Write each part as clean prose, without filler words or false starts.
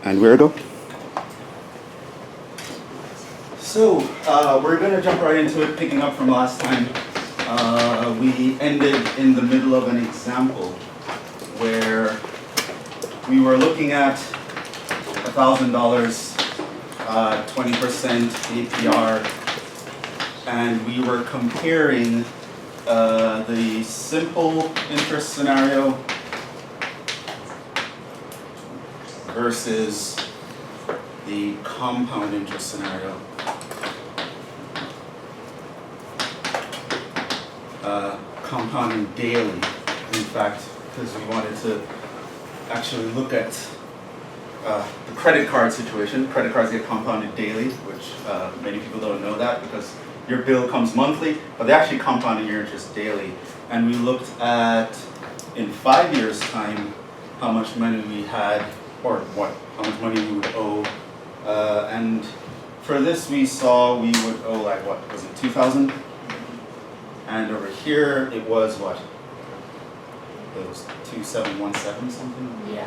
And where to go? So we're going to jump right into it, picking up from last time. We ended in the middle of an example where we were looking at $1,000, 20% APR, and we were comparing the simple interest scenario versus the compound interest scenario. Compounding daily, in fact, because we wanted to actually look at the credit card situation. Credit cards get compounded daily, which many people don't know that because your bill comes monthly, but they actually compound your interest daily. And we looked at, in 5 years' time, how much money we had, or how much money we would owe. And for this, we saw we would owe, like, what was it, 2,000? And over here, it was what? It was 2717 something? Yeah.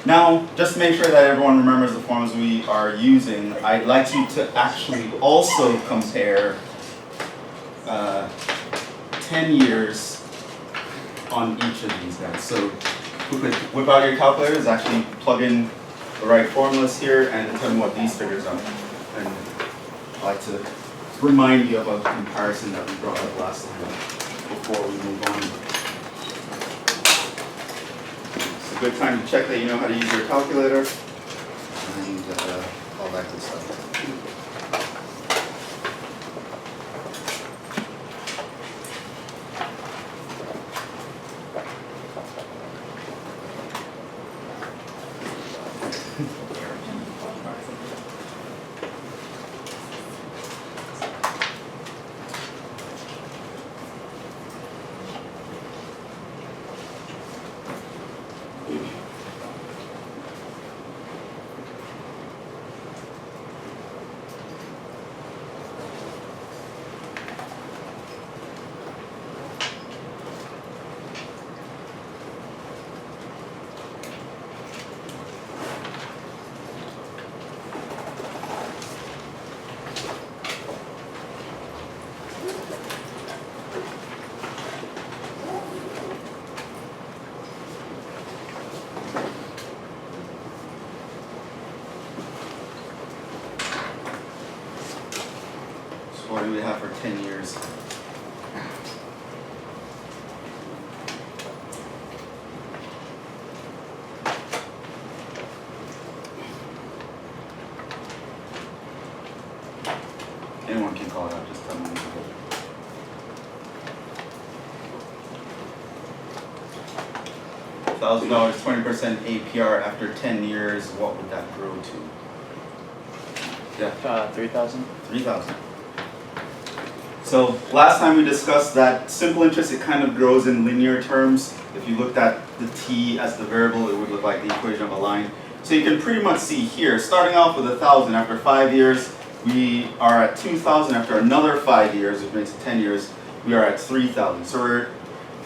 Now, just to make sure that everyone remembers the formulas we are using, I'd like you to actually also compare 10 years on each of these guys. So you could whip out your calculators, actually plug in the right formulas here, and determine what these figures are. And I'd like to remind you of a comparison that we brought up last time before we move on. It's a good time to check that you know how to use your calculator and all that good stuff. What do we have for 10 years? Anyone can call it out, just tell me. $1,000, 20% APR after 10 years, what would that grow to? Yeah. 3,000. 3,000. So last time we discussed that simple interest, it kind of grows in linear terms. If you looked at the t as the variable, it would look like the equation of a line. So you can pretty much see here, starting off with 1,000, after 5 years, we are at 2,000. After another 5 years, which makes it 10 years, we are at 3,000. So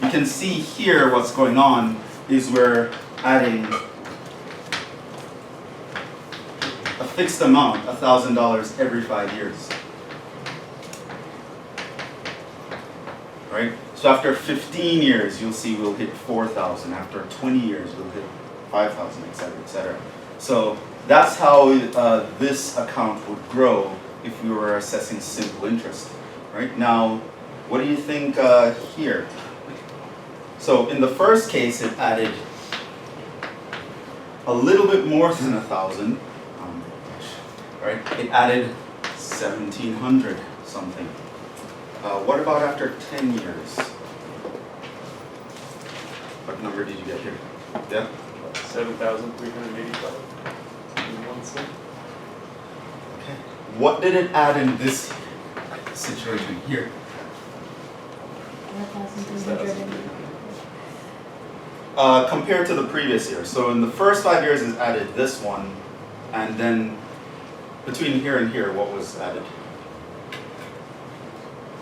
you can see here what's going on is we're adding a fixed amount, $1,000 every 5 years. Right? So after 15 years, you'll see we'll hit 4,000. After 20 years, we'll hit 5,000, et cetera, et cetera. So that's how this account would grow if we were assessing simple interest. Right? Now, what do you think here? So in the first case, it added a little bit more than 1,000. Right? It added 1,700 something. What about after 10 years? What number did you get here? Yeah? 7,385. Okay. What did it add in this situation here? 1,300. Compared to the previous year. So in the first 5 years, it added this one, and then between here and here, what was added?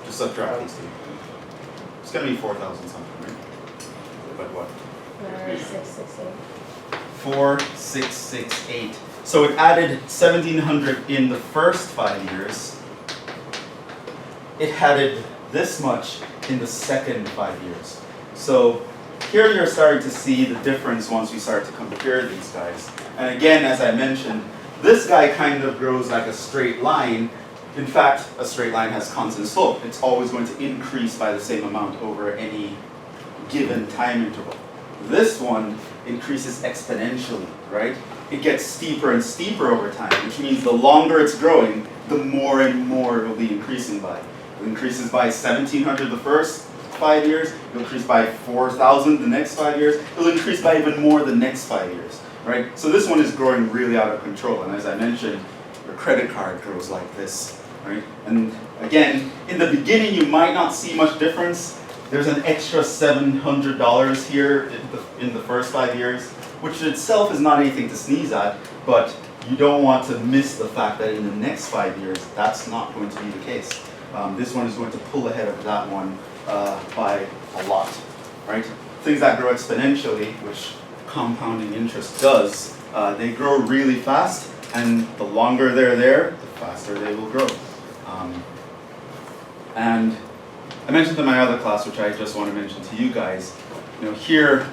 Just subtract these two. It's going to be 4,000 something, right? But what? 668. 4668. So it added 1,700 in the first 5 years. It added this much in the second 5 years. So here you're starting to see the difference once we start to compare these guys. And again, as I mentioned, this guy kind of grows like a straight line. In fact, a straight line has constant slope. It's always going to increase by the same amount over any given time interval. This one increases exponentially, right? It gets steeper and steeper over time, which means the longer it's growing, the more and more it will be increasing by. It increases by 1,700 the first 5 years, it'll increase by 4,000 the next 5 years, it'll increase by even more the next 5 years, right? So this one is growing really out of control, and as I mentioned, your credit card grows like this, right? And again, in the beginning you might not see much difference. There's an extra $700 here in the first 5 years, which in itself is not anything to sneeze at, but you don't want to miss the fact that in the next 5 years, that's not going to be the case. This one is going to pull ahead of that one by a lot, right? Things that grow exponentially, which compounding interest does, they grow really fast, and the longer they're there, the faster they will grow. And I mentioned in my other class, which I just want to mention to you guys, here,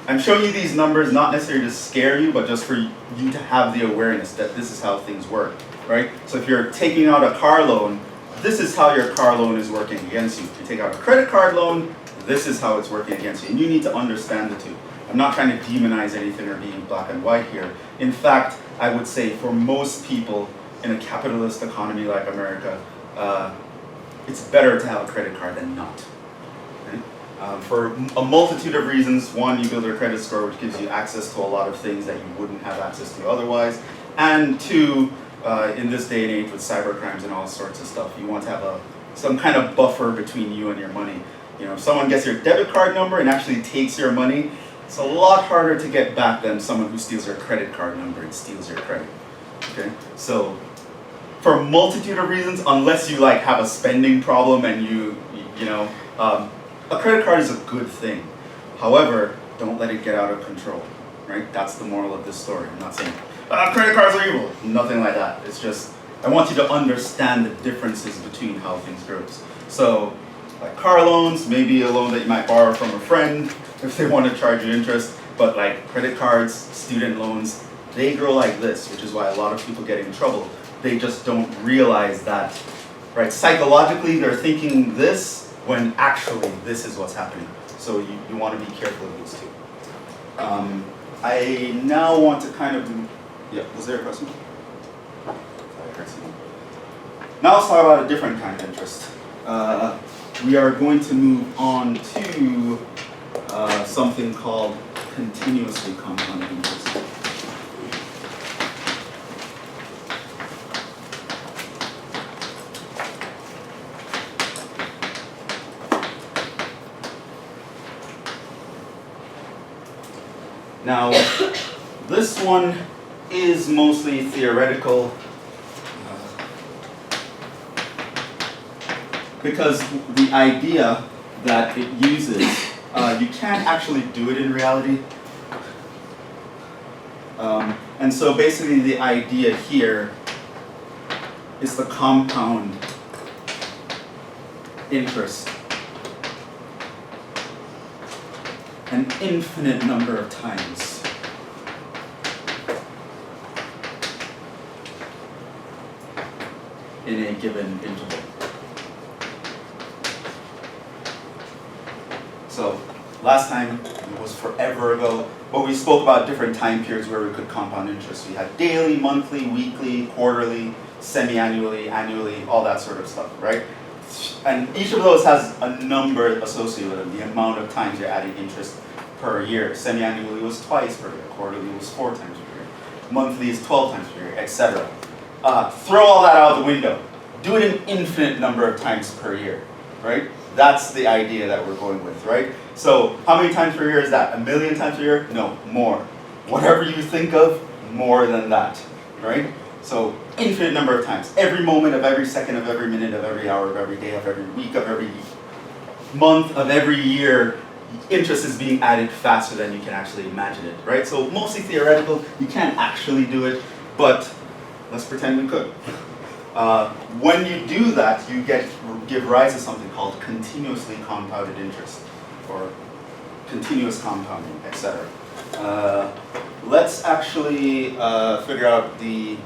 I'm showing you these numbers not necessarily to scare you, but just for you to have the awareness that this is how things work, right? So if you're taking out a car loan, this is how your car loan is working against you. If you take out a credit card loan, this is how it's working against you. And you need to understand the two. I'm not trying to demonize anything or being black and white here. In fact, I would say for most people in a capitalist economy like America, it's better to have a credit card than not. Okay? For a multitude of reasons. One, you build your credit score, which gives you access to a lot of things that you wouldn't have access to otherwise. And two, in this day and age with cyber crimes and all sorts of stuff, you want to have some kind of buffer between you and your money. If someone gets your debit card number and actually takes your money, it's a lot harder to get back than someone who steals your credit card number and steals your credit. Okay, so for a multitude of reasons, unless you have a spending problem and a credit card is a good thing. However, don't let it get out of control, right? That's the moral of this story. I'm not saying credit cards are evil. Nothing like that. It's just, I want you to understand the differences between how things grow. So, like car loans, maybe a loan that you might borrow from a friend if they want to charge you interest, but like credit cards, student loans, they grow like this, which is why a lot of people get in trouble. They just don't realize that, right? Psychologically, they're thinking this when actually this is what's happening. So you want to be careful of those two. I now want to yeah, was there a question? Now let's talk about a different kind of interest. We are going to move on to something called continuously compounding interest. Now, this one is mostly theoretical because the idea that it uses, you can't actually do it in reality. And so basically the idea here is the compound interest an infinite number of times. In a given interval. So last time, it was forever ago, but we spoke about different time periods where we could compound interest. We had daily, monthly, weekly, quarterly, semi-annually, annually, all that sort of stuff, right? And each of those has a number associated with them, the amount of times you're adding interest per year. Semi-annually was twice per year, quarterly was 4 times per year, monthly is 12 times per year, etc. Throw all that out the window. Do it an infinite number of times per year, right? That's the idea that we're going with, right? So how many times per year is that? 1 million times per year? No, more. Whatever you think of, more than that, right? So infinite number of times. Every moment of every second of every minute of every hour of every day of every week of every month of every year, interest is being added faster than you can actually imagine it, right? So mostly theoretical, you can't actually do it, but let's pretend we could. When you do that, you give rise to something called continuously compounded interest, or continuous compounding, etc. Let's actually figure out the.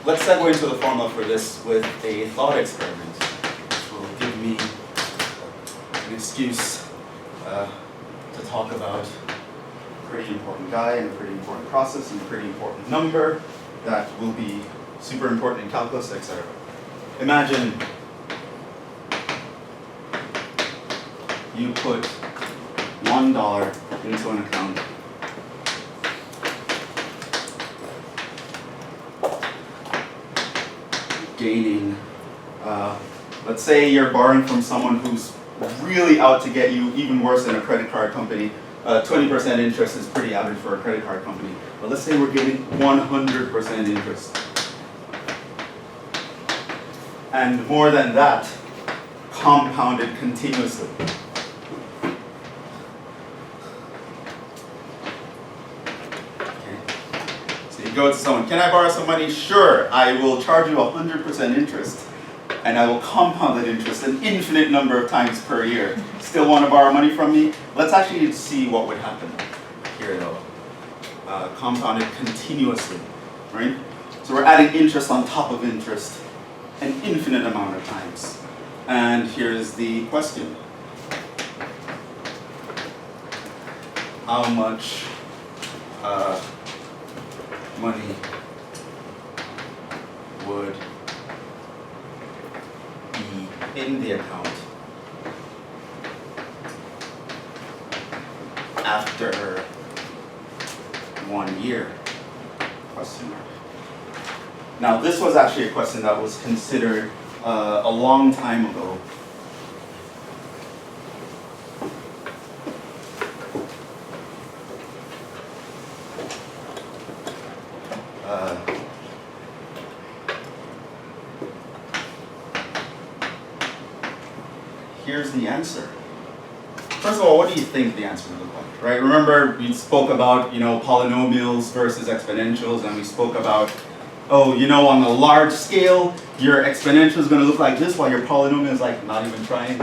Let's segue into the formula for this with a thought experiment, which will give me an excuse to talk about a pretty important guy and a pretty important process and a pretty important number that will be super important in calculus, etc. Imagine you put $1 into an account gaining, let's say you're borrowing from someone who's really out to get you, even worse than a credit card company. 20% interest is pretty average for a credit card company. But let's say we're getting 100% interest. And more than that, compounded continuously. Go to someone, can I borrow some money? Sure, I will charge you 100% interest, and I will compound that interest an infinite number of times per year. Still want to borrow money from me? Let's actually see what would happen here though. Compounded continuously, right? So we're adding interest on top of interest an infinite amount of times. And here's the question. How much money would be in the account after 1 year? Question mark. Now this was actually a question that was considered a long time ago. Here's the answer. First of all, what do you think the answer would look like, right? Remember, we spoke about, polynomials versus exponentials, and we spoke about, on a large scale, your exponential is going to look like this, while your polynomial is like not even trying.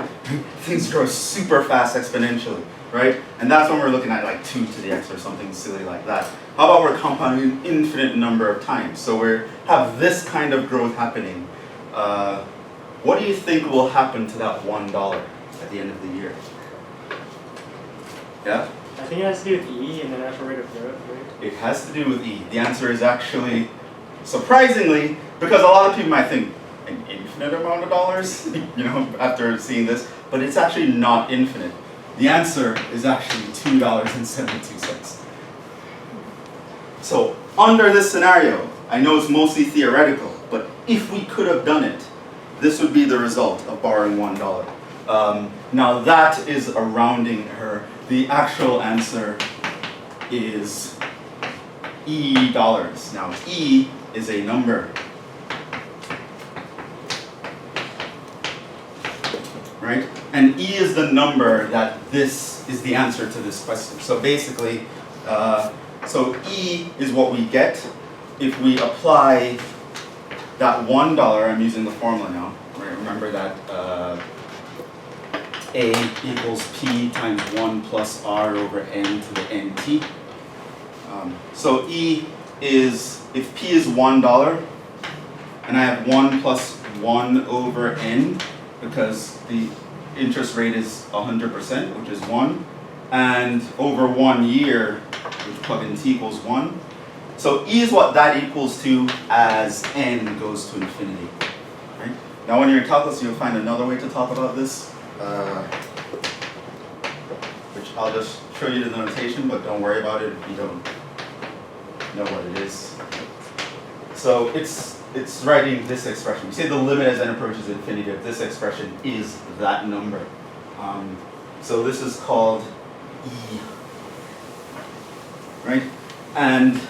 Things grow super fast exponentially, right? And that's when we're looking at like 2 to the x or something silly like that. How about we're compounding an infinite number of times? So we have this kind of growth happening. What do you think will happen to that $1 at the end of the year? Yeah? I think it has to do with E and the natural rate of growth, right? It has to do with E. The answer is actually, surprisingly, because a lot of people might think an infinite amount of dollars, after seeing this, but it's actually not infinite. The answer is actually $2.72. So under this scenario, I know it's mostly theoretical, but if we could have done it, this would be the result of borrowing $1. Now that is a rounding error. The actual answer is E dollars. Now E is a number, right? And E is the number that this is the answer to this question. So basically, so E is what we get if we apply that $1, I'm using the formula now, right? Remember that A equals P times 1 plus R over N to the NT. So E is, if P is $1, and I have 1 plus 1 over N, because the interest rate is 100%, which is 1, and over 1 year, which plug in T equals 1. So E is what that equals to as N goes to infinity. Right? Now when you're in calculus, you'll find another way to talk about this, which I'll just show you the notation, but don't worry about it if you don't know what it is. So it's writing this expression. We say the limit as n approaches infinity of this expression is that number. So this is called E, right? And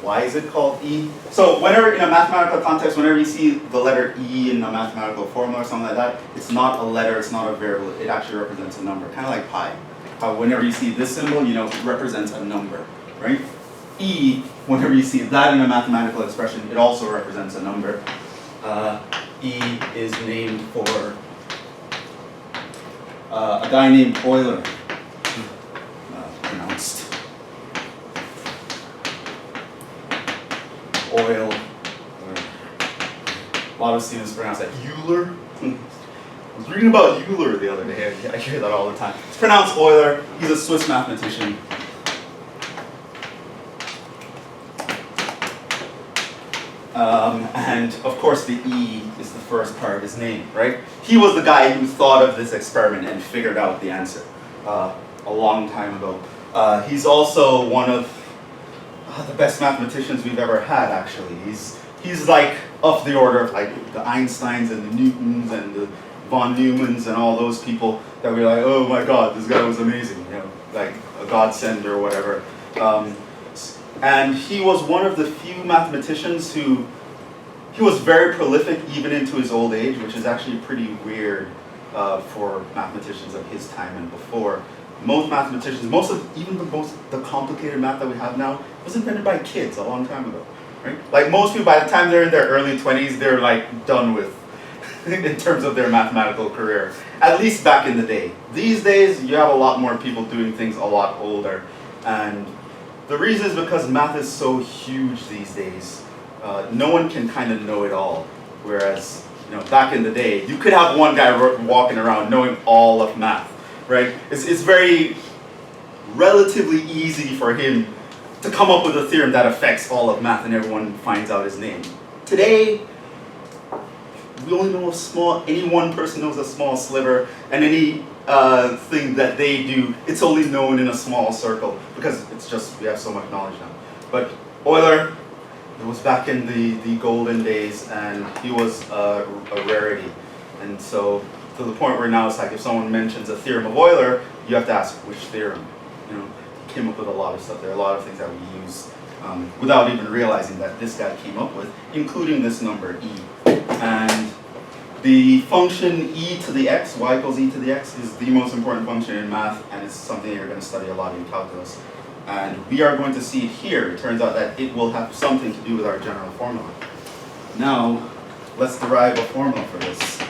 Why is it called E? So whenever in a mathematical context, whenever you see the letter E in a mathematical formula or something like that, it's not a letter, it's not a variable, it actually represents a number, kind of like pi. How whenever you see this symbol, you know, it represents a number, right? E, whenever you see that in a mathematical expression, it also represents a number. E is named for a guy named Euler, pronounced oil. A lot of students pronounce that Euler. I was reading about Euler the other day. I hear that all the time. It's pronounced Euler. He's a Swiss mathematician. And of course the E is the first part of his name, right? He was the guy who thought of this experiment and figured out the answer a long time ago. He's also one of the best mathematicians we've ever had, actually. He's like of the order of like the Einsteins and the Newtons and the von Neumanns and all those people that we're like, oh my God, this guy was amazing, you know, like a godsend or whatever. And he was one of the few mathematicians who, he was very prolific even into his old age, which is actually pretty weird for mathematicians of his time and before. Most mathematicians, even the complicated math that we have now was invented by kids a long time ago, right? Like most people, by the time they're in their early 20s, they're like done with, in terms of their mathematical career. At least back in the day. These days, you have a lot more people doing things a lot older. And the reason is because math is so huge these days. No one can kind of know it all. Whereas, you know, back in the day, you could have one guy walking around knowing all of math, right? It's very relatively easy for him to come up with a theorem that affects all of math and everyone finds out his name. Today, we only know any one person knows a small sliver, and any thing that they do, it's only known in a small circle because it's just, we have so much knowledge now. But Euler, it was back in the golden days, and he was a rarity. And so to the point where now it's like if someone mentions a theorem of Euler, you have to ask which theorem. You know, he came up with a lot of stuff. There are a lot of things that we use without even realizing that this guy came up with, including this number E. And the function e to the x, y equals e to the x, is the most important function in math, and it's something you're going to study a lot in calculus. And we are going to see it here. It turns out that it will have something to do with our general formula. Now, let's derive a formula for this.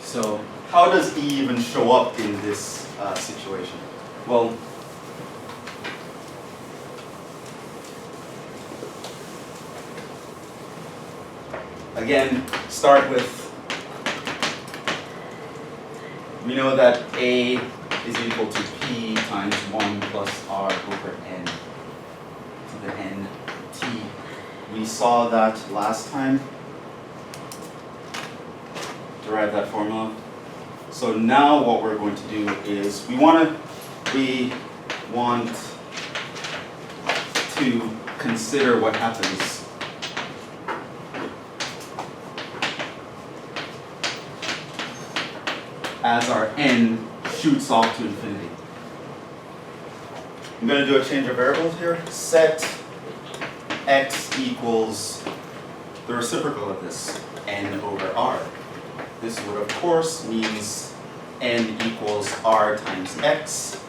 So how does E even show up in this situation? Well, again, start with, we know that A is equal to P times 1 plus R over N to the N T. We saw that last time. Derive that formula. So now what we're going to do is we want to consider what happens as our n shoots off to infinity. I'm going to do a change of variables here. Set x equals the reciprocal of this, n over r. This would, of course, means n equals r times x,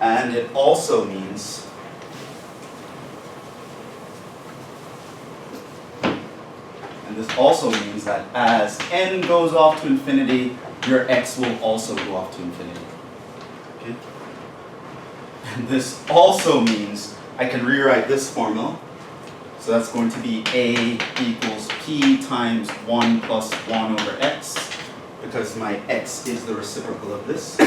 and it also means that as n goes off to infinity, your x will also go off to infinity. Okay? And this also means I can rewrite this formula. So that's going to be a equals p times 1 plus 1 over x, because my x is the reciprocal of this.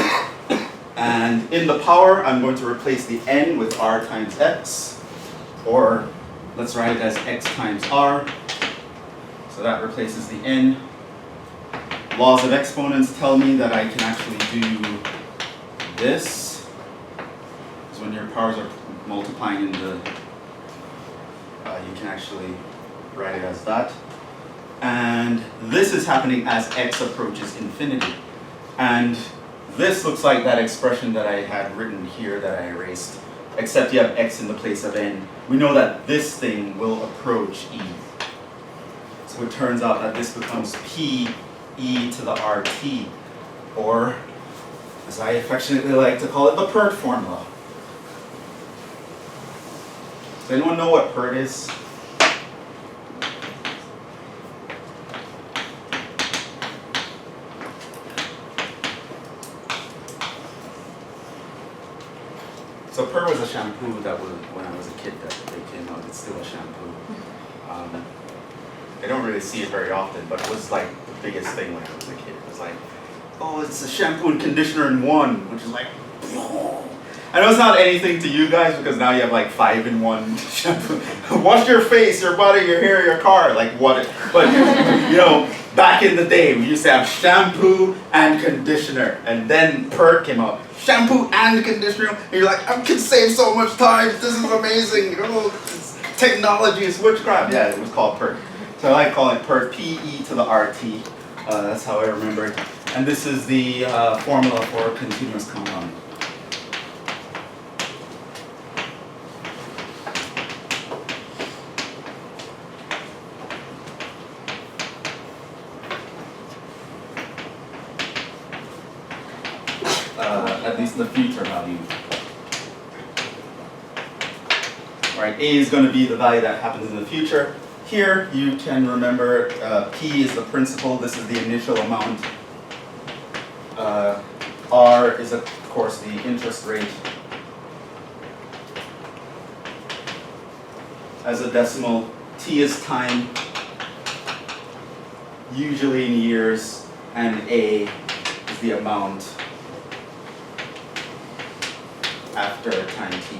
And in the power, I'm going to replace the n with r times x, or let's write it as x times r. So that replaces the n. Laws of exponents tell me that I can actually do this, because when your powers are multiplying in the You can actually write it as that. And this is happening as x approaches infinity. And this looks like that expression that I had written here that I erased, except you have x in the place of n. We know that this thing will approach e. So it turns out that this becomes p e to the rt, or as I affectionately like to call it, the Pert Formula. Does anyone know what Pert is? So Pert was a shampoo that was, when I was a kid, that they came out. It's still a shampoo. I don't really see it very often, but it was like the biggest thing when I was a kid. It was like, oh, it's a shampoo and conditioner in one, which is like, I know it's not anything to you guys because now you have like 5-in-1 shampoo. Wash your face, your body, your hair, your car, like what? But you know, back in the day, we used to have shampoo and conditioner, and then Pert came out. Shampoo and conditioner, and you're like, I can save so much time. This is amazing. Oh, technology is witchcraft. Yeah, it was called Pert. So I like calling it Pert, P-E to the R-T. That's how I remember it. And this is the formula for continuous compounding. At least the future value. Right, A is going to be the value that happens in the future. Here you can remember P is the principal, this is the initial amount. R is of course the interest rate. As a decimal, T is time, usually in years, and A is the amount after time t.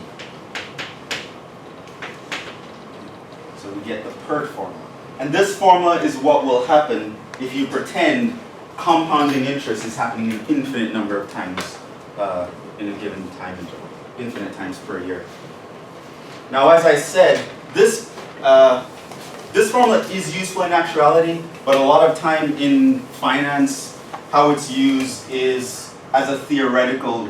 So we get the Pert formula. And this formula is what will happen if you pretend compounding interest is happening an infinite number of times in a given time interval, infinite times per year. Now, as I said, this formula is useful in actuality, but a lot of time in finance, how it's used is as a theoretical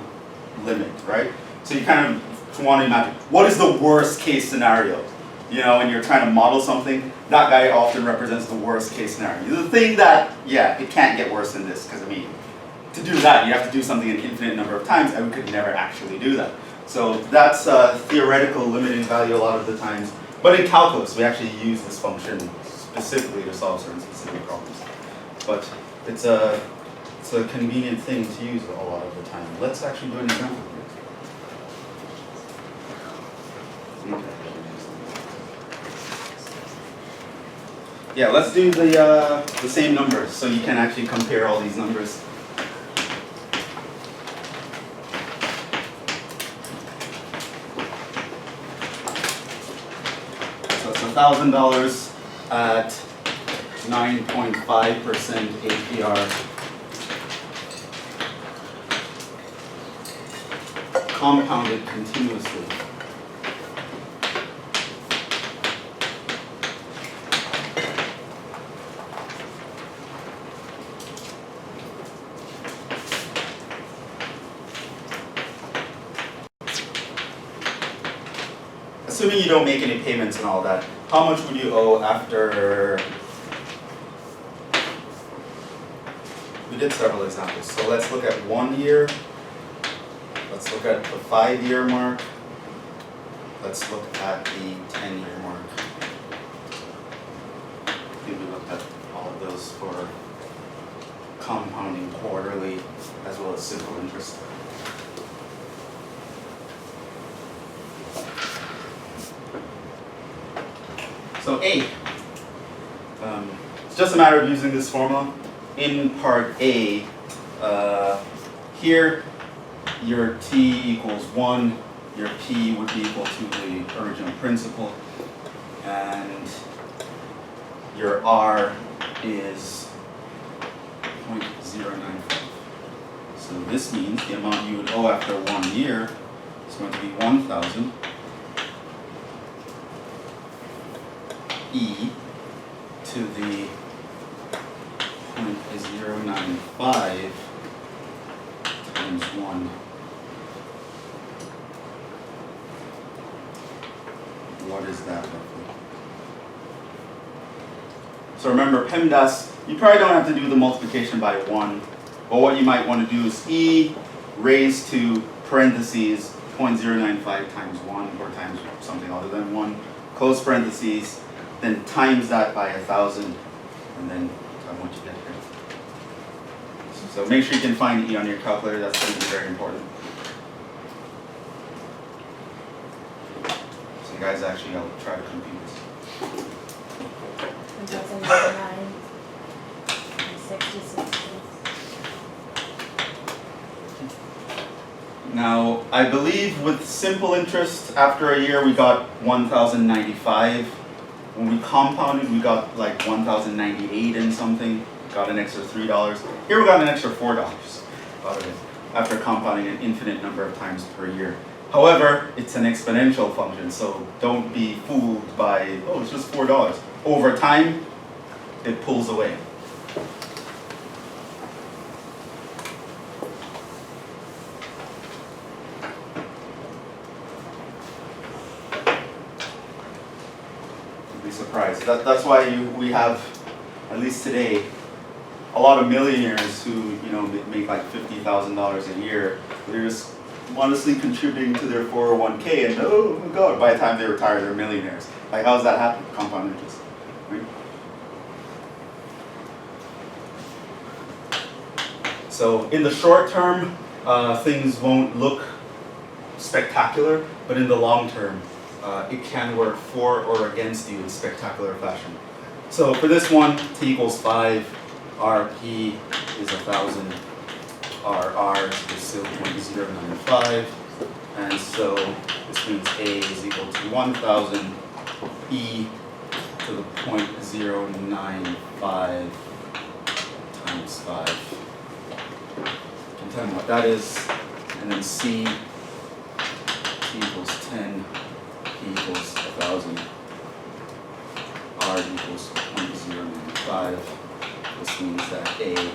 limit, right? So you kind of want to imagine, what is the worst case scenario? You know, when you're trying to model something, that guy often represents the worst case scenario. The thing that, yeah, it can't get worse than this, because I mean, to do that, you have to do something an infinite number of times, and we could never actually do that. So that's a theoretical limiting value a lot of the times. But in calculus, we actually use this function specifically to solve certain specific problems. But it's a convenient thing to use a lot of the time. Let's actually do an example here. Yeah, let's do the same numbers so you can actually compare all these numbers. So it's $1,000 at 9.5% APR. Compounded continuously. Assuming you don't make any payments and all that, how much would you owe after? We did several examples. So let's look at 1 year. Let's look at the 5-year mark. Let's look at the 10-year mark. I think we looked at all of those for compounding quarterly as well as simple interest. So A, it's just a matter of using this formula. In part A, here your T equals 1, your P would be equal to the original principal, and your R is 0.095. So this means the amount you would owe after 1 year is going to be 1,000. e to the 0.095 times 1. What is that roughly? So remember, PEMDAS, you probably don't have to do the multiplication by 1, but what you might want to do is e raised to parentheses 0.095 times 1 or times something other than 1, close parentheses, then times that by 1,000, and then what you get here. So make sure you can find e on your calculator, that's going to be very important. So guys, actually I'll try to compute this. 1,009 and 66. Now, I believe with simple interest, after a year we got 1,095. When we compounded, we got like 1,098 and something. Got an extra $3. Here we got an extra $4 out of it after compounding an infinite number of times per year. However, it's an exponential function, so don't be fooled by, oh, it's just $4. Over time, it pulls away. You'd be surprised. That's why we have, at least today, a lot of millionaires who make like $50,000 a year. They're just honestly contributing to their 401k, and oh my god, by the time they retire, they're millionaires. Like, how does that happen? Compound interest, right? So in the short term, things won't look spectacular, but in the long term, it can work for or against you in spectacular fashion. So for this one, t equals 5, our p is 1,000, our r is still 0.095, and so this means a is equal to 1,000 e to the 0.095 times 5. Can tell me what that is, and then c equals 10, p equals 1,000, r equals 0.095. This means that a is 1,000.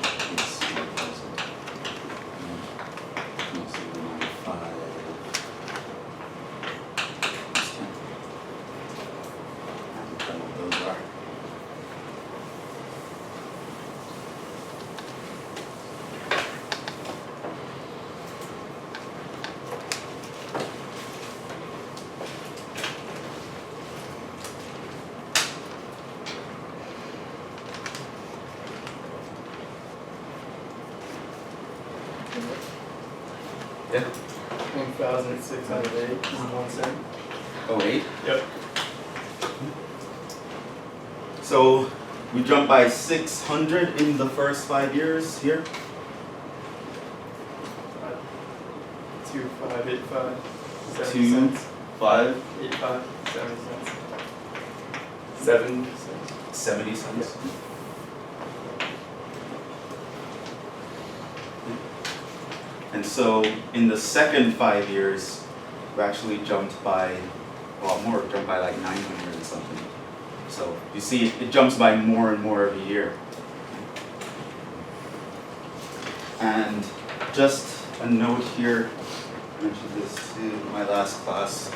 0.095 times 10. I don't know what those are. Yeah. 1,608 and 1 cent. Oh, 8? Yep. So we jumped by 600 in the first 5 years here. 2,585. 70 2, cents. 5, 85. 70 cents. 7 cents. 70 cents. And so in the second 5 years, we actually jumped by, well, more, jumped by like 900 and something. So you see, it jumps by more and more every year. And just a note here, I mentioned this in my last class.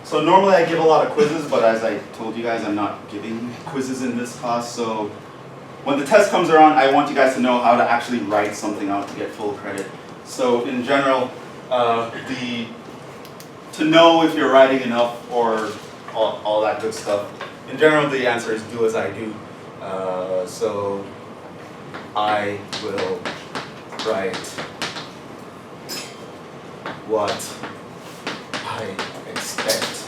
So normally I give a lot of quizzes, but as I told you guys, I'm not giving quizzes in this class. So when the test comes around, I want you guys to know how to actually write something out to get full credit. So in general, to know if you're writing enough or all that good stuff, in general the answer is do as I do. So I will write what I expect,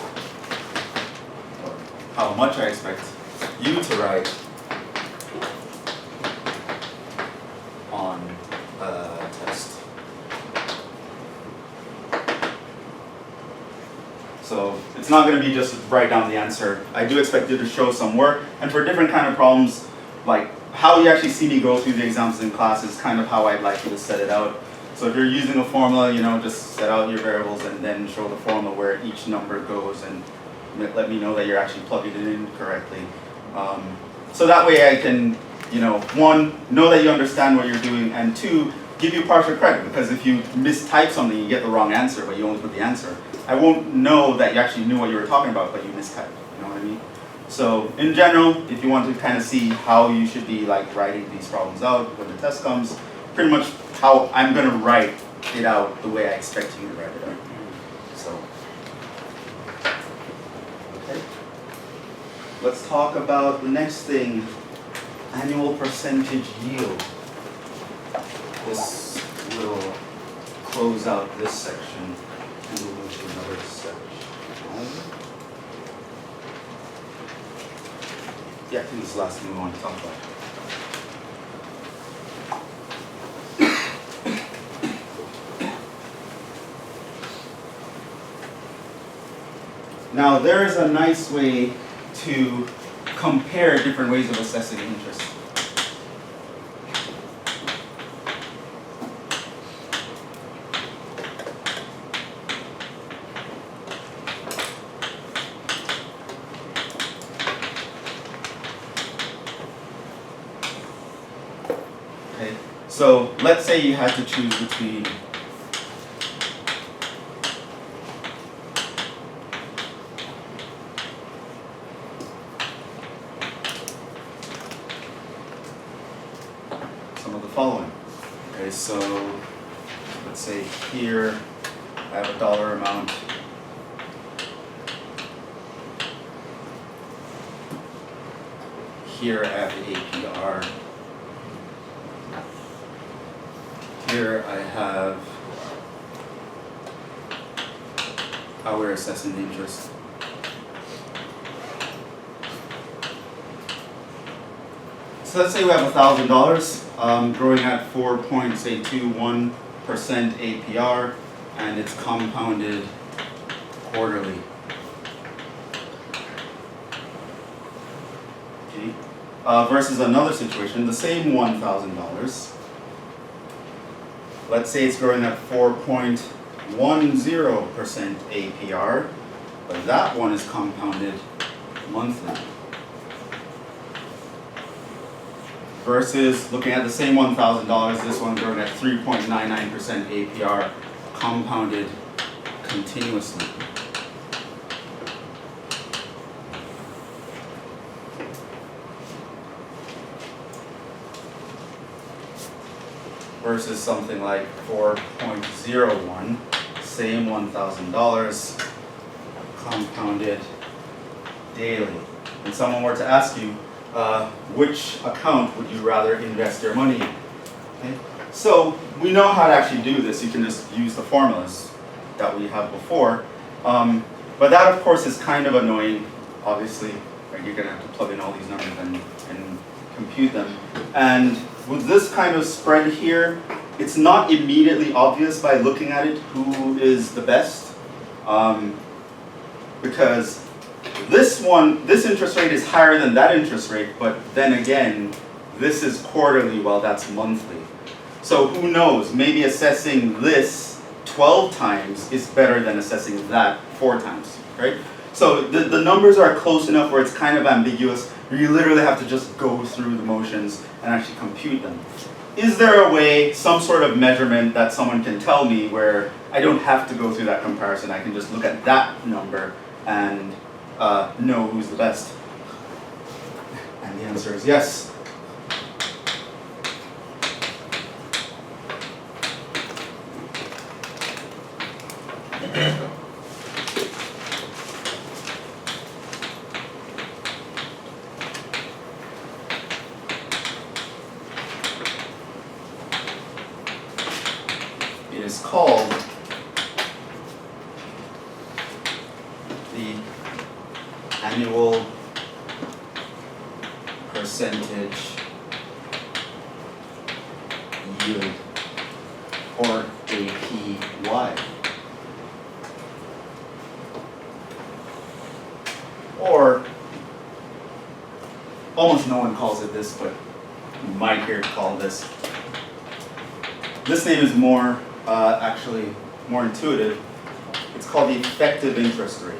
or how much I expect you to write on a test. So it's not going to be just write down the answer. I do expect you to show some work, and for different kind of problems, like how you actually see me go through the examples in class is kind of how I'd like you to set it out. So if you're using a formula, just set out your variables and then show the formula where each number goes, and let me know that you're actually plugging it in correctly. So that way I can, one, know that you understand what you're doing, and two, give you partial credit, because if you mistype something, you get the wrong answer, but you only put the answer. I won't know that you actually knew what you were talking about, but you mistyped, you know what I mean? So in general, if you want to kind of see how you should be like writing these problems out when the test comes, pretty much how I'm gonna write it out the way I expect you to write it out. So, okay. Let's talk about the next thing, annual percentage yield. This will close out this section and we'll move to another section. Yeah, I think this is the last thing we want to talk about. Now, there is a nice way to compare different ways of assessing interest. Okay, so let's say you had to choose between some of the following. Okay, so let's say here I have a dollar amount. Here I have the APR. Here I have how we're assessing the interest. So let's say we have $1,000 growing at 4.21% APR, and it's compounded quarterly. Okay. Versus another situation, the same $1,000. Let's say it's growing at 4.10% APR, but that one is compounded monthly. Versus looking at the same $1,000, this one growing at 3.99% APR, compounded continuously. Versus something like 4.01, same $1,000, compounded daily. And someone were to ask you, which account would you rather invest your money in? Okay? So we know how to actually do this. You can just use the formulas that we have before. But that, of course, is kind of annoying. Obviously, right? You're going to have to plug in all these numbers and compute them. And with this kind of spread here, it's not immediately obvious by looking at it who is the best. Because this interest rate is higher than that interest rate, but then again, this is quarterly while that's monthly. So who knows, maybe assessing this 12 times is better than assessing that 4 times, right? So the numbers are close enough where it's kind of ambiguous. You literally have to just go through the motions and actually compute them. Is there a way, some sort of measurement that someone can tell me where I don't have to go through that comparison, I can just look at that number and know who's the best? And the answer is yes. It is called the annual percentage yield, or APY. Or almost no one calls it this, but you might hear it called this. This name is actually more intuitive. It's called the effective interest rate.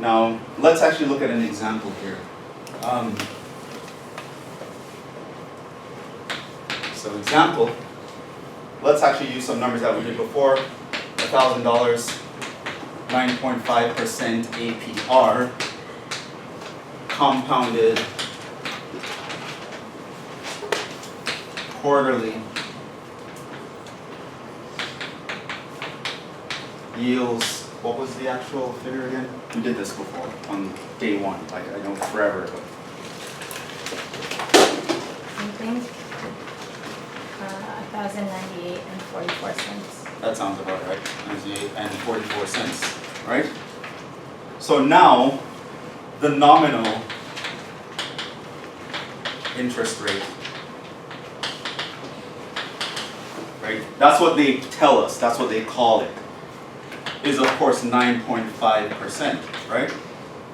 Now, let's actually look at an example here. So example, let's actually use some numbers that we did before. $1,000, 9.5% APR, compounded quarterly, yields, what was the actual figure again? We did this before on day one, like I know forever ago. Something. 1,098.44. That sounds about right, 98.44, right? So now, the nominal interest rate, right? That's what they tell us, that's what they call it, is of course 9.5%, right?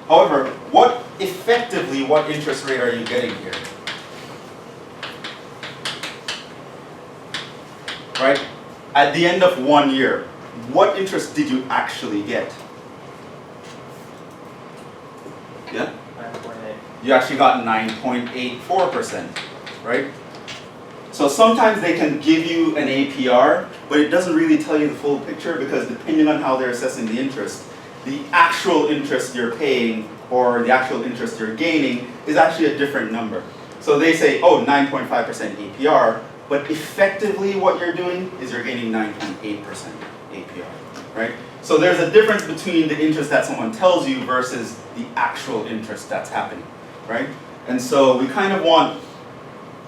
However, what interest rate are you getting here? Right? At the end of 1 year, what interest did you actually get? Yeah? 9.8. You actually got 9.84%, right? So sometimes they can give you an APR, but it doesn't really tell you the full picture because depending on how they're assessing the interest, the actual interest you're paying or the actual interest you're gaining is actually a different number. So they say, oh, 9.5% APR, but effectively what you're doing is you're gaining 9.8% APR, right? So there's a difference between the interest that someone tells you versus the actual interest that's happening, right? And so we kind of want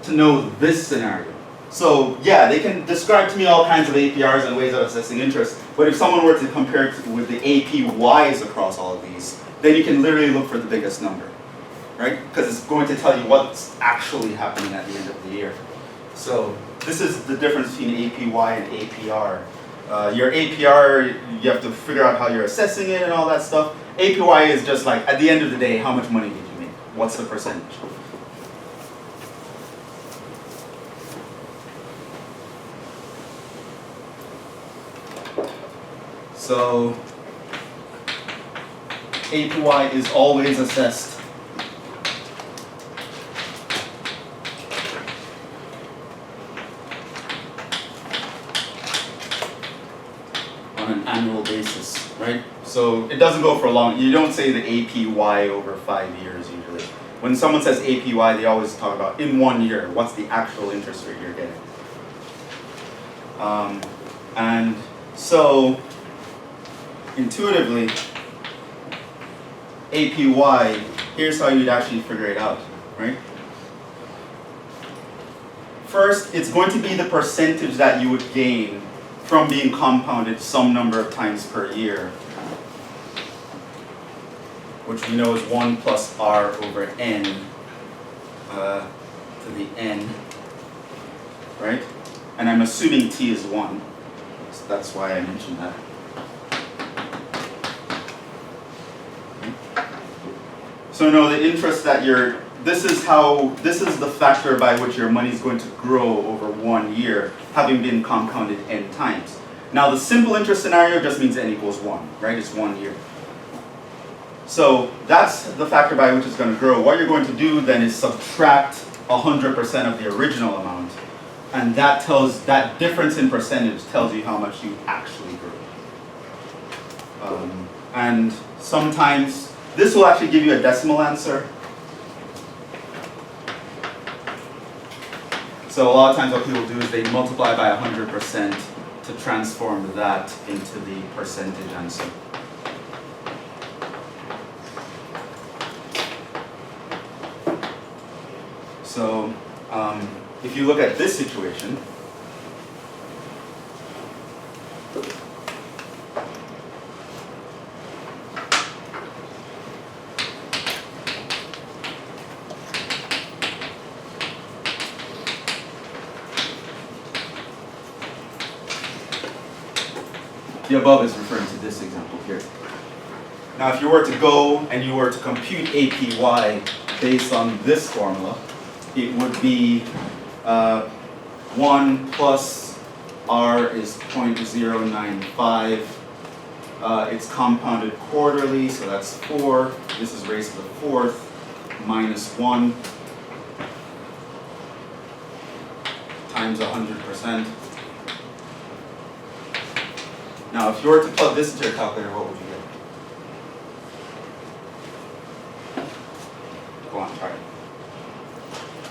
to know this scenario. So yeah, they can describe to me all kinds of APRs and ways of assessing interest, but if someone were to compare it with the APYs across all of these, then you can literally look for the biggest number, right? Because it's going to tell you what's actually happening at the end of the year. So this is the difference between APY and APR. Your APR, you have to figure out how you're assessing it and all that stuff. APY is just like, at the end of the day, how much money did you make? What's the percentage? So APY is always assessed on an annual basis, right? So it doesn't go for long. You don't say the APY over 5 years usually. When someone says APY, they always talk about in 1 year, what's the actual interest rate you're getting. And so intuitively, APY, here's how you'd actually figure it out, right? First, it's going to be the percentage that you would gain from being compounded some number of times per year, which we know is 1 plus R over N to the N, right? And I'm assuming T is 1, so that's why I mentioned that. So no, the interest that this is the factor by which your money is going to grow over 1 year, having been compounded N times. Now the simple interest scenario just means N equals 1, right? It's 1 year. So that's the factor by which it's going to grow. What you're going to do then is subtract 100% of the original amount, and that difference in percentage tells you how much you actually grew. And sometimes this will actually give you a decimal answer. So a lot of times what people do is they multiply by 100% to transform that into the percentage answer. So if you look at this situation, the above is referring to this example here. Now if you were to go and you were to compute APY based on this formula, it would be 1 plus R is 0.095 It's compounded quarterly, so that's 4. This is raised to the 4th, minus 1 times 100%. Now, if you were to plug this into your calculator, what would you get? Go on, try it.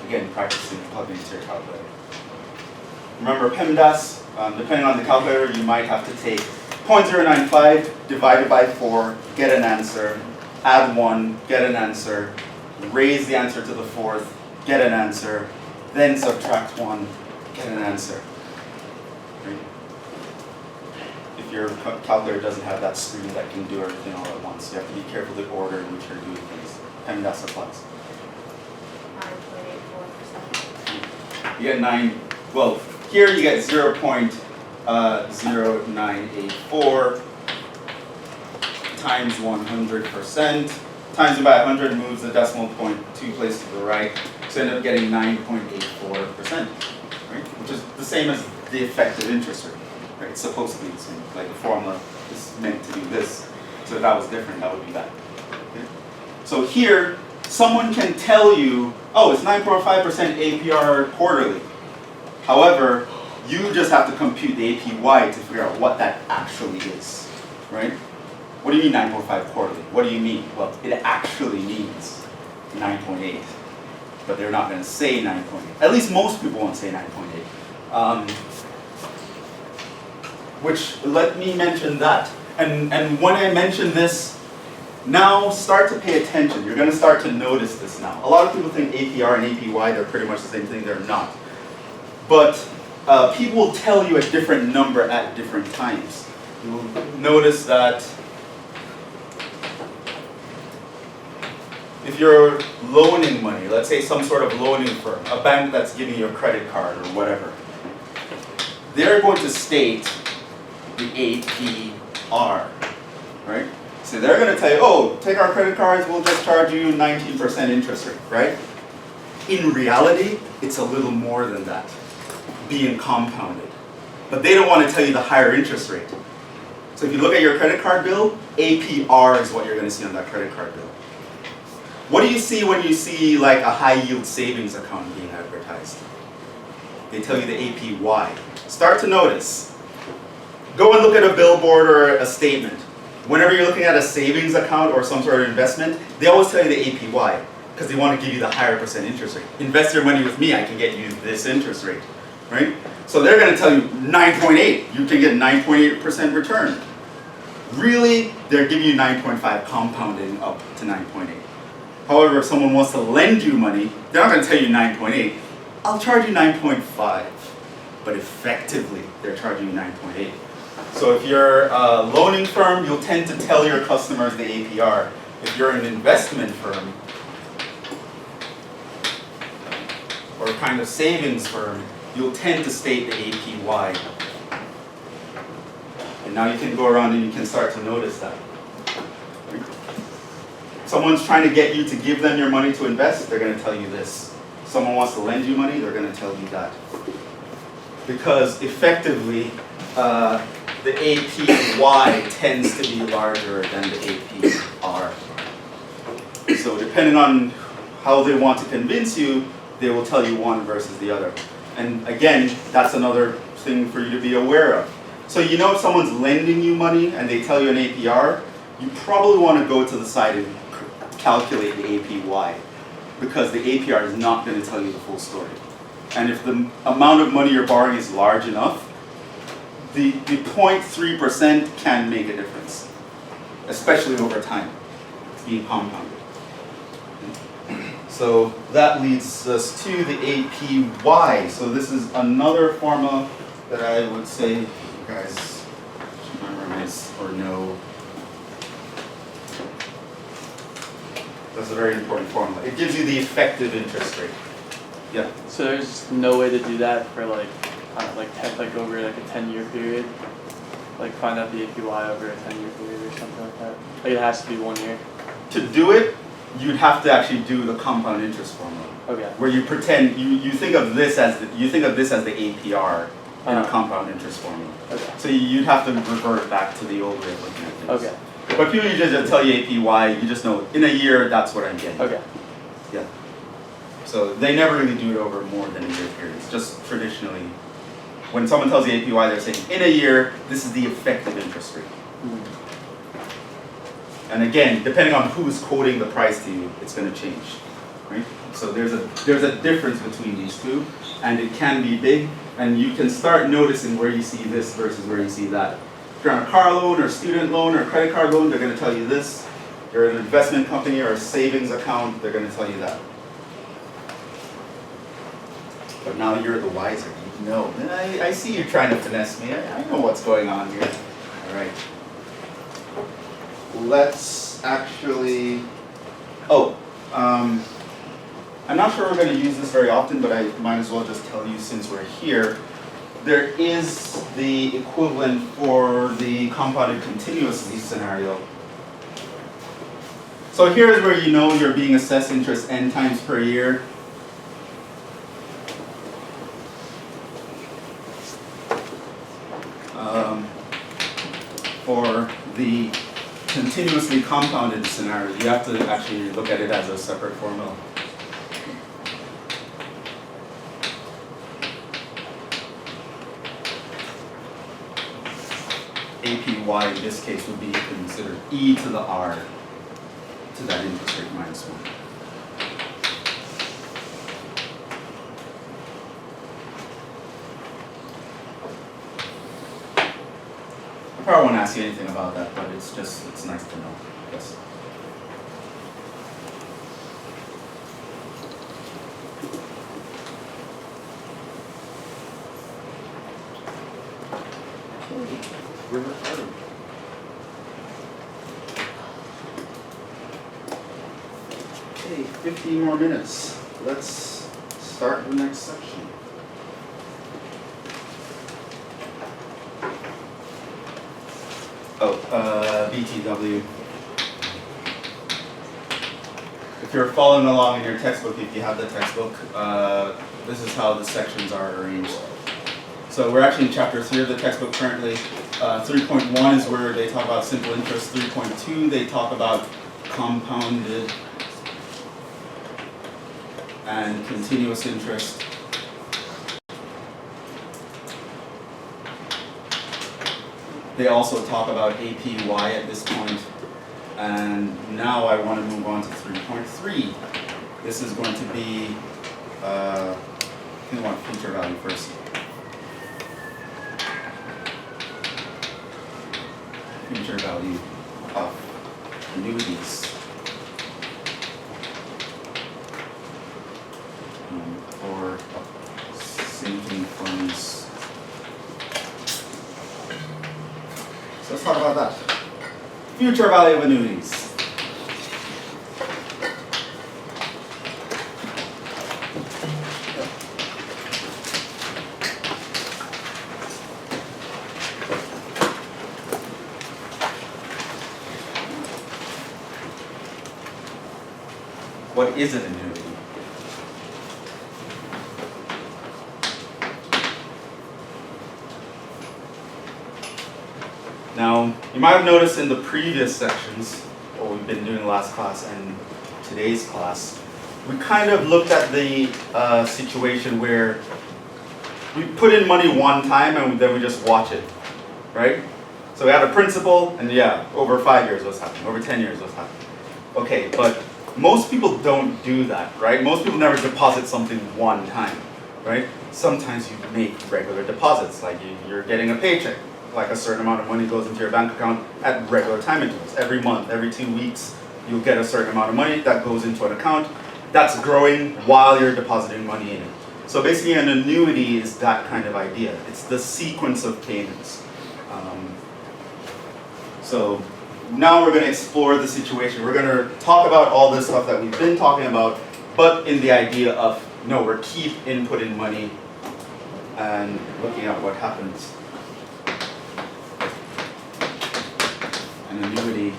Again, practicing plugging into your calculator. Remember PEMDAS, depending on the calculator, you might have to take 0.095 divided by 4, get an answer, add 1, get an answer, raise the answer to the 4th, get an answer, then subtract 1, get an answer. Right? If your calculator doesn't have that screen that can do everything all at once, you have to be careful the order in which you're doing things. PEMDAS applies. 9.84%. You get 9, well, here you get 0.0984 times 100%. Times it by 100 moves the decimal point 2 places to the right. So you end up getting 9.84%, right? Which is the same as the effective interest rate, right? It's supposed to be the same. Like the formula is meant to do this. So if that was different, that would be that. Okay? So here, someone can tell you, oh, it's 9.5% APR quarterly. However, you just have to compute the APY to figure out what that actually is, right? What do you mean 9.5 quarterly? What do you mean? Well, it actually means 9.8, but they're not going to say 9.8. At least most people won't say 9.8. Which, let me mention that. And when I mention this, now start to pay attention. You're going to start to notice this now. A lot of people think APR and APY, they're pretty much the same thing. They're not. But people will tell you a different number at different times. You'll notice that if you're loaning money, let's say some sort of loaning firm, a bank that's giving you a credit card or whatever, they're going to state the APR, right? So they're going to tell you, oh, take our credit cards, we'll just charge you 19% interest rate, right? In reality, it's a little more than that, being compounded. But they don't want to tell you the higher interest rate. So if you look at your credit card bill, APR is what you're going to see on that credit card bill. What do you see when you see like a high yield savings account being advertised? They tell you the APY. Start to notice. Go and look at a billboard or a statement. Whenever you're looking at a savings account or some sort of investment, they always tell you the APY because they want to give you the higher percent interest rate. Invest your money with me, I can get you this interest rate, right? So they're going to tell you 9.8. You can get 9.8% return. Really, they're giving you 9.5 compounding up to 9.8. However, if someone wants to lend you money, they're not going to tell you 9.8. I'll charge you 9.5. But effectively, they're charging you 9.8. So if you're a loaning firm, you'll tend to tell your customers the APR. If you're an investment firm, or a kind of savings firm, you'll tend to state the APY. And now you can go around and you can start to notice that. Someone's trying to get you to give them your money to invest, they're going to tell you this. Someone wants to lend you money, they're going to tell you that. Because effectively, the APY tends to be larger than the APR. So depending on how they want to convince you, they will tell you one versus the other. And again, that's another thing for you to be aware of. So you know if someone's lending you money and they tell you an APR, you probably want to go to the side and calculate the APY, because the APR is not going to tell you the full story. And if the amount of money you're borrowing is large enough, the 0.3% can make a difference, especially over time. It's being compounded. So that leads us to the APY. So this is another formula that I would say you guys should memorize or know. That's a very important formula. It gives you the effective interest rate. Yeah. So there's no way to do that for like over like a 10-year period? Like find out the APY over a 10-year period or something like that? Like it has to be 1 year? To do it, you'd have to actually do the compound interest formula. Okay. Where you pretend you think of this as the APR, in a compound interest formula. Okay. So you'd have to revert back to the old way of looking at things. Okay. But people usually just tell you APY, you just know in a year that's what I'm getting. Okay. Yeah. So they never really do it over more than a year periods. Just traditionally, when someone tells you APY, they're saying in a year, this is the effective interest rate. And again, depending on who's quoting the price to you, it's going to change, right? So there's a difference between these two, and it can be big, and you can start noticing where you see this versus where you see that. If you're on a car loan or student loan or a credit card loan, they're going to tell you this. If you're an investment company or a savings account, they're going to tell you that. But now you're the wiser. You know. I see you trying to finesse me. I know what's going on here. All right. Let's actually. I'm not sure we're going to use this very often, but I might as well just tell you since we're here. There is the equivalent for the compounded continuously scenario. So here's where you know you're being assessed interest n times per year. For the continuously compounded scenario, you have to actually look at it as a separate formula. APY in this case would be considered e to the r to that interest rate minus 1. I probably won't ask you anything about that, but it's nice to know. Yes. We're recording. Okay, 15 more minutes. Let's start the next section. BTW. If you're following along in your textbook, if you have the textbook, this is how the sections are arranged. So we're actually in chapter 3 of the textbook currently. 3.1 is where they talk about simple interest. 3.2, they talk about compounded and continuous interest. They also talk about APY at this point. And now I want to move on to 3.3. This is going to be, I think I want feature value first. Future value of annuities. Or sinking funds. So let's talk about that. Future value of annuities. What is an annuity? Now, you might have noticed in the previous sections, what we've been doing last class and today's class, we kind of looked at the situation where we put in money one time and then we just watch it, right? So we had a principal, and yeah, over 5 years what's happening, over 10 years what's happening. Okay, but most people don't do that, right? Most people never deposit something one time, right? Sometimes you make regular deposits, like you're getting a paycheck, like a certain amount of money goes into your bank account at regular time intervals. Every month, every 2 weeks, you'll get a certain amount of money that goes into an account that's growing while you're depositing money in it. So basically an annuity is that kind of idea. It's the sequence of payments. So now we're going to explore the situation. We're going to talk about all this stuff that we've been talking about, but in the idea of, no, we're keep inputting money and looking at what happens. An annuity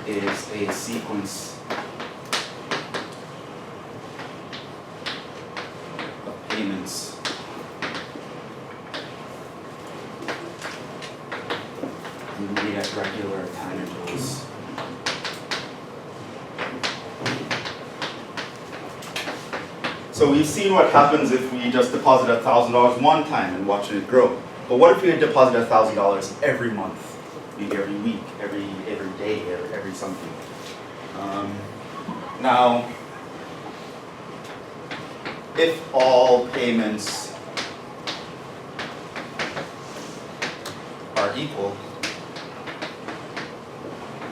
is a sequence of payments made at regular time intervals. So we've seen what happens if we just deposit $1,000 one time and watch it grow. But what if we deposit $1,000 every month, maybe every week, every day, every something? Now, if all payments are equal,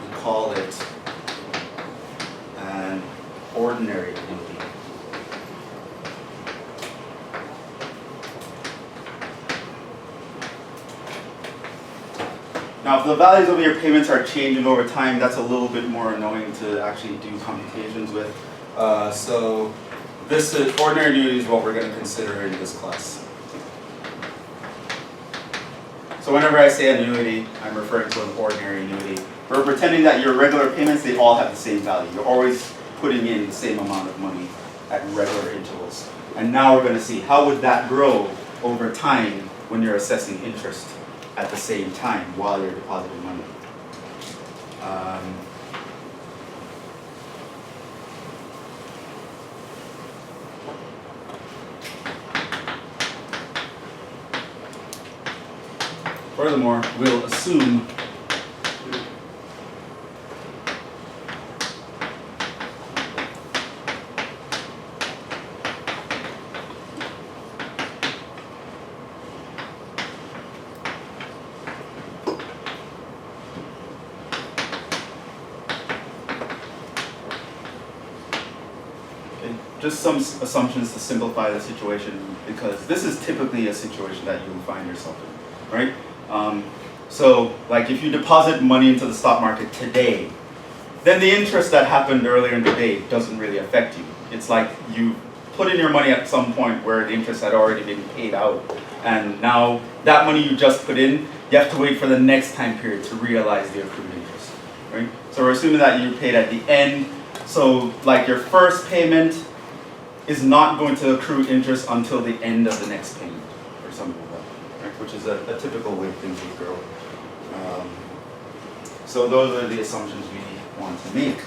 we call it an ordinary annuity. Now, if the values of your payments are changing over time, that's a little bit more annoying to actually do computations with. So this ordinary annuity is what we're going to consider in this class. So whenever I say annuity, I'm referring to an ordinary annuity. We're pretending that your regular payments, they all have the same value. You're always putting in the same amount of money at regular intervals. And now we're going to see how would that grow over time when you're assessing interest at the same time while you're depositing money. Furthermore, we'll assume just some assumptions to simplify the situation, because this is typically a situation that you will find yourself in, right? So, like if you deposit money into the stock market today, then the interest that happened earlier in the day doesn't really affect you. It's like you put in your money at some point where the interest had already been paid out, and now that money you just put in, you have to wait for the next time period to realize the accrued interest, right? So we're assuming that you paid at the end. So like your first payment is not going to accrue interest until the end of the next payment, or something like that, right? Which is a typical way things would grow. So those are the assumptions we want to make.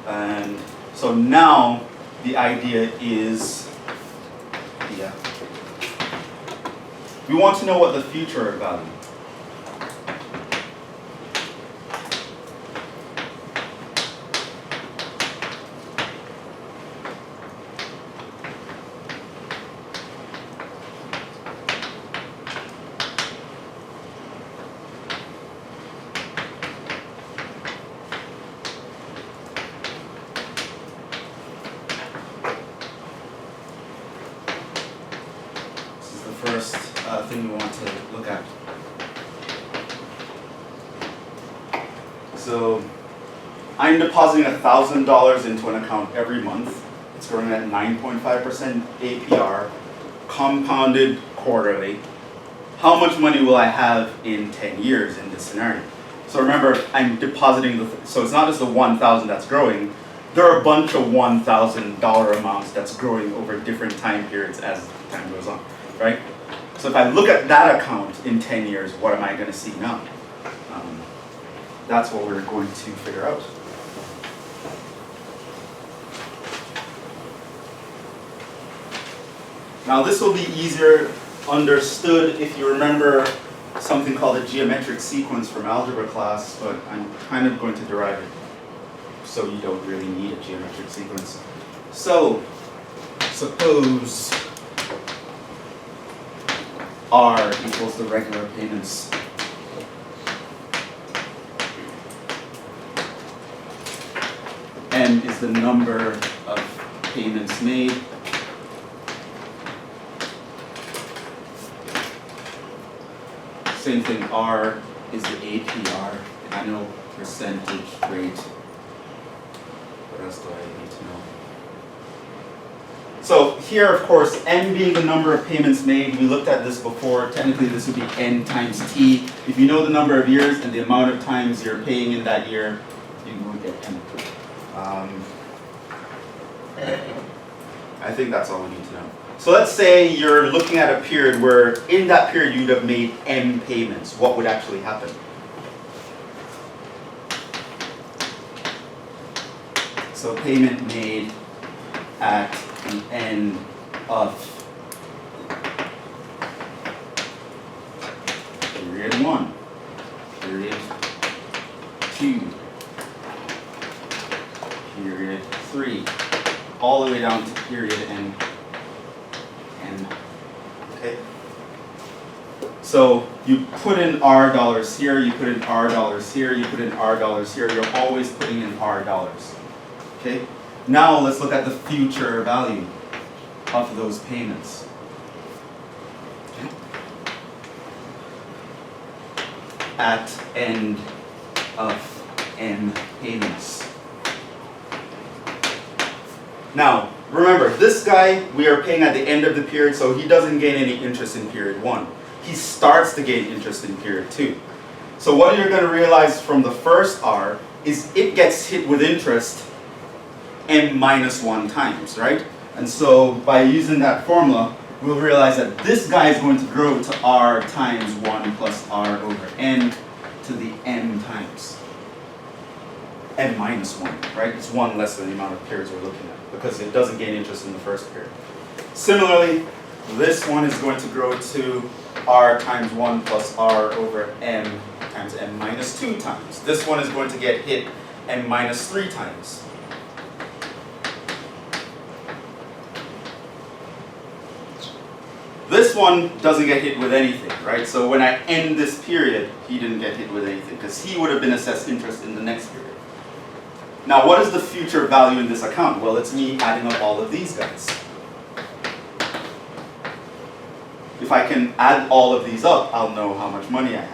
And so now the idea is, we want to know what the future value. First thing we want to look at. So I'm depositing $1,000 into an account every month. It's growing at 9.5% APR, compounded quarterly. How much money will I have in 10 years in this scenario? So remember, I'm depositing, so it's not just the 1,000 that's growing. There are a bunch of $1,000 amounts that's growing over different time periods as time goes on, right? So if I look at that account in 10 years, what am I going to see now? That's what we're going to figure out. Now this will be easier understood if you remember something called a geometric sequence from algebra class, but I'm kind of going to derive it so you don't really need a geometric sequence. So suppose R equals the regular payments. N is the number of payments made. Same thing, R is the APR, annual percentage rate. What else do I need to know? So here, of course, N being the number of payments made, we looked at this before. Technically, this would be N times T. If you know the number of years and the amount of times you're paying in that year, you would get N. I think that's all we need to know. So let's say you're looking at a period where in that period you'd have made M payments. What would actually happen? So payment made at the end of period 1, period 2, period 3, all the way down to period N. Okay? So you put in R dollars here, you put in R dollars here, you put in R dollars here, you're always putting in R dollars. Okay? Now let's look at the future value of those payments. Okay? At end of N payments. Now, remember, this guy we are paying at the end of the period, so he doesn't gain any interest in period 1. He starts to gain interest in period 2. So what you're going to realize from the first R is it gets hit with interest M minus 1 times, right? And so by using that formula, we'll realize that this guy is going to grow to R times 1 plus R over N to the M times. N minus 1, right? It's 1 less than the amount of periods we're looking at because it doesn't gain interest in the first period. Similarly, this one is going to grow to R times 1 plus R over M times M minus 2 times. This one is going to get hit M minus 3 times. This one doesn't get hit with anything, right? So when I end this period, he didn't get hit with anything because he would have been assessed interest in the next period. Now, what is the future value in this account? Well, it's me adding up all of these guys. If I can add all of these up, I'll know how much money I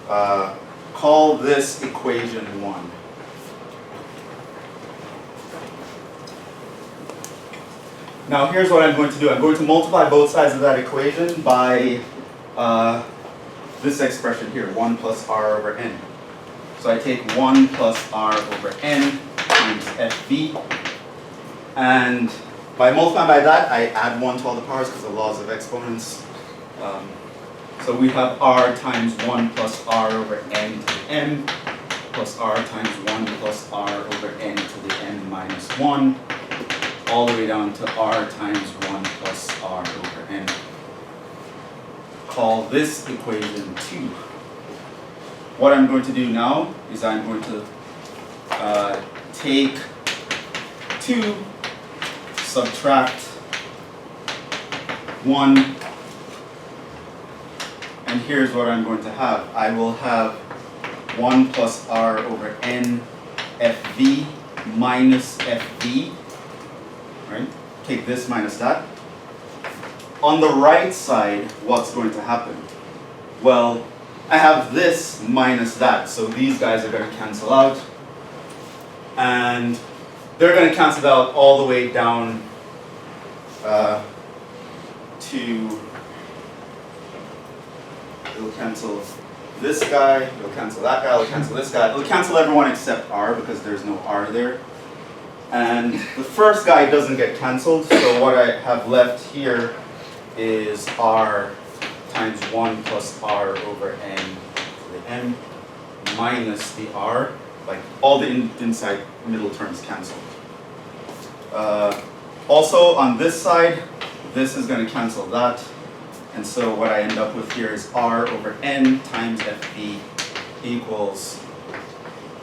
have. Call this equation 1. Now, here's what I'm going to do. I'm going to multiply both sides of that equation by this expression here, 1 plus R over N. So I take 1 plus R over N times FV, and by multiplying by that, I add 1 to all the powers because of laws of exponents. So we have R times 1 plus R over N to the M, plus R times 1 plus R over N to the N minus 1, all the way down to R times 1 plus R over N. Call this equation 2. What I'm going to do now is I'm going to take 2, subtract 1, and here's what I'm going to have. I will have 1 plus R over N FV minus FV, right? Take this minus that. On the right side, what's going to happen? Well, I have this minus that, so these guys are going to cancel out. And they're going to cancel out all the way down to, it'll cancel this guy, it'll cancel that guy, it'll cancel this guy. It'll cancel everyone except R because there's no R there. And the first guy doesn't get canceled, so what I have left here is R times 1 plus R over N to the M minus the R, like all the inside middle terms canceled. Also on this side, this is going to cancel that, and so what I end up with here is R over N times FB equals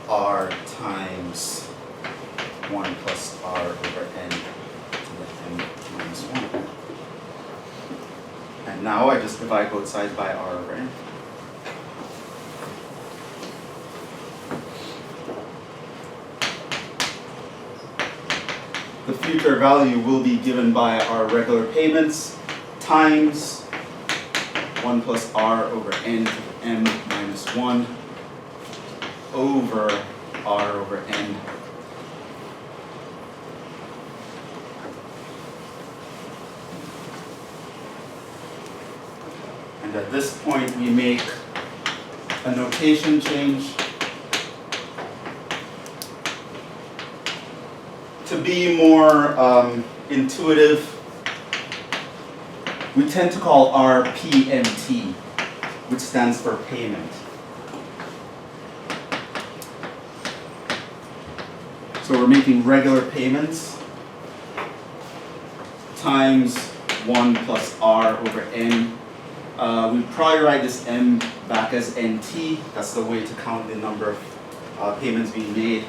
R times 1 plus R over N to the N minus 1. And now I just divide both sides by R over N. The future value will be given by our regular payments times 1 plus R over N to the M minus 1 over R over N. And at this point, we make a notation change to be more intuitive. We tend to call R PMT, which stands for payment. So we're making regular payments times 1 plus R over N. We probably write this M back as NT. That's the way to count the number of payments being made.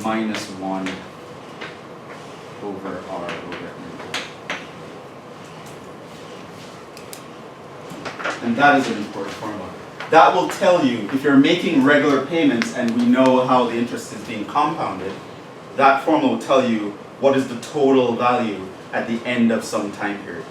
Minus 1 over R over N. And that is an important formula. That will tell you, if you're making regular payments and we know how the interest is being compounded, that formula will tell you what is the total value at the end of some time period.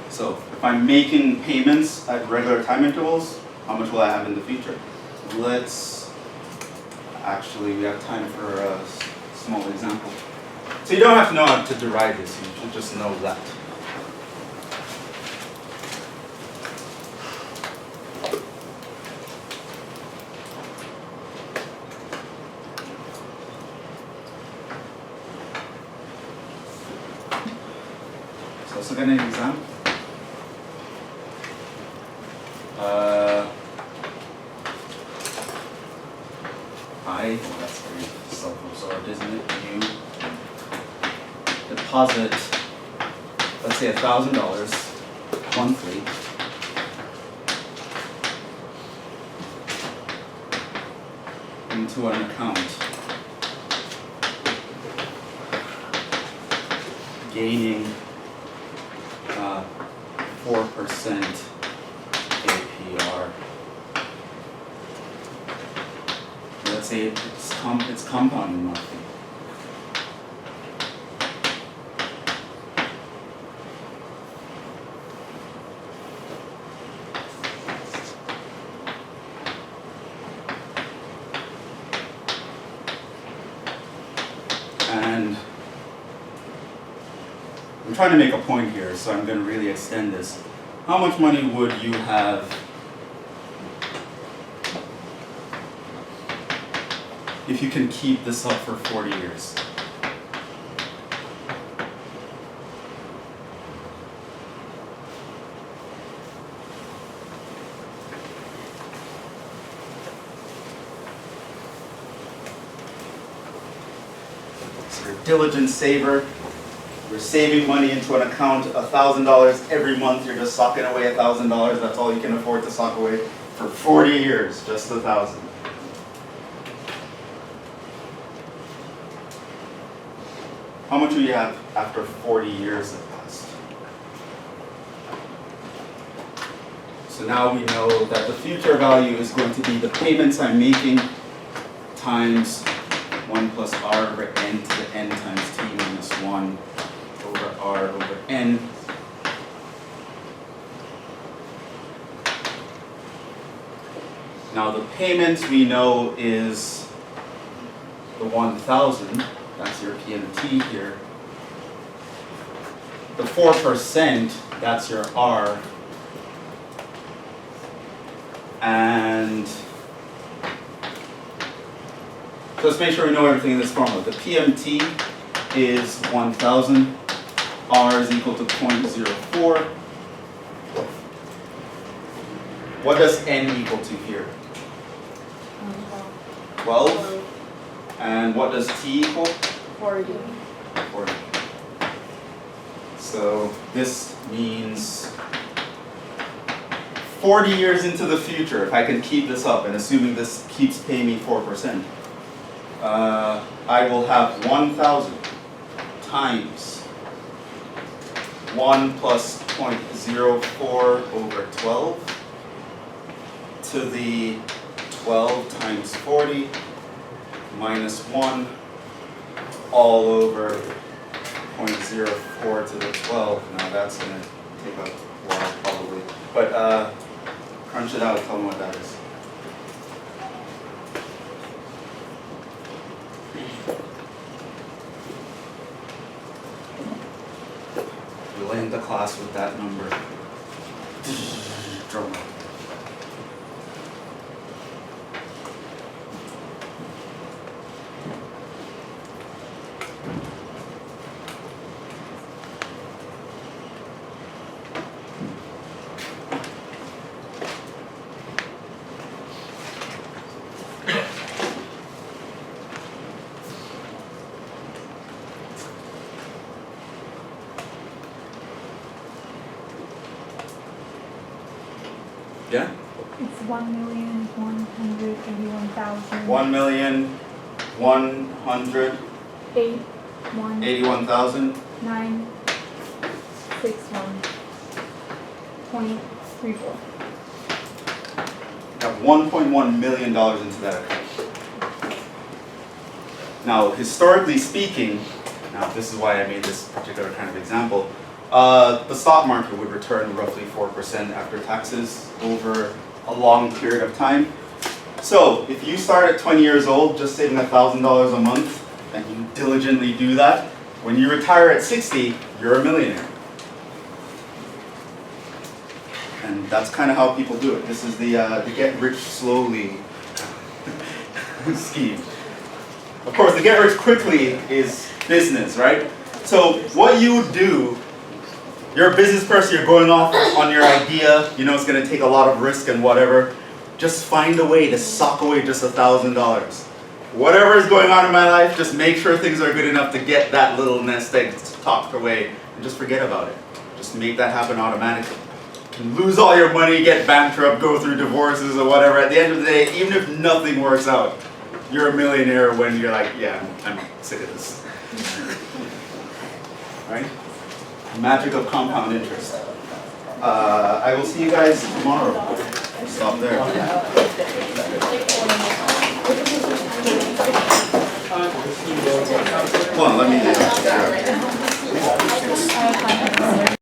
So if I'm making payments at regular time intervals, how much will I have in the future? We have time for a small example. So you don't have to know how to derive this, you should just know that. So let's look at an example. Well, that's very self-absorbed, isn't it? You deposit, let's say $1,000 monthly. Into an account, gaining 4% APR. Let's say it's compounding monthly. And I'm trying to make a point here, so I'm going to really extend this. How much money would you have if you can keep this up for 40 years? So you're a diligent saver. You're saving money into an account, $1,000 every month. You're just socking away $1,000. That's all you can afford to sock away for 40 years, just 1,000. How much will you have after 40 years have passed? So now we know that the future value is going to be the payments I'm making times 1 plus R over N to the N times T minus 1 over R over N. Now the payment we know is the 1,000. That's your PMT here. The 4%, that's your R. And so let's make sure we know everything in this formula. The PMT is 1,000. R is equal to 0.04. What does N equal to here? 12. And what does T equal? 40. 40. So this means 40 years into the future, if I can keep this up, and assuming this keeps paying me 4%, I will have 1,000 times 1 plus 0.04 over 12 to the 12 times 40 minus 1 all over 0.04 to the 12. Now that's going to take a while probably. But crunch it out, tell them what that is. We'll end the class with that number. Drum roll. Yeah? It's 1,181,000. 1,181,961. 961.34. Have $1.1 million into that account. Now, historically speaking, now this is why I made this particular kind of example, the stock market would return roughly 4% after taxes over a long period of time. So, if you start at 20 years old just saving $1,000 a month, and you diligently do that, when you retire at 60, you're a millionaire. And that's kind of how people do it. This is the get rich slowly scheme. Of course, the get rich quickly is business, right? So what you would do, you're a business person, you're going off on your idea, you know it's going to take a lot of risk and whatever. Just find a way to sock away just $1,000. Whatever is going on in my life, just make sure things are good enough to get that little nest egg tucked away and just forget about it. Just make that happen automatically. You can lose all your money, get bankrupt, go through divorces or whatever. At the end of the day, even if nothing works out, you're a millionaire when you're like, yeah, I'm sick of this. Right? Magic of compound interest. I will see you guys tomorrow. Stop there. Hold on, let me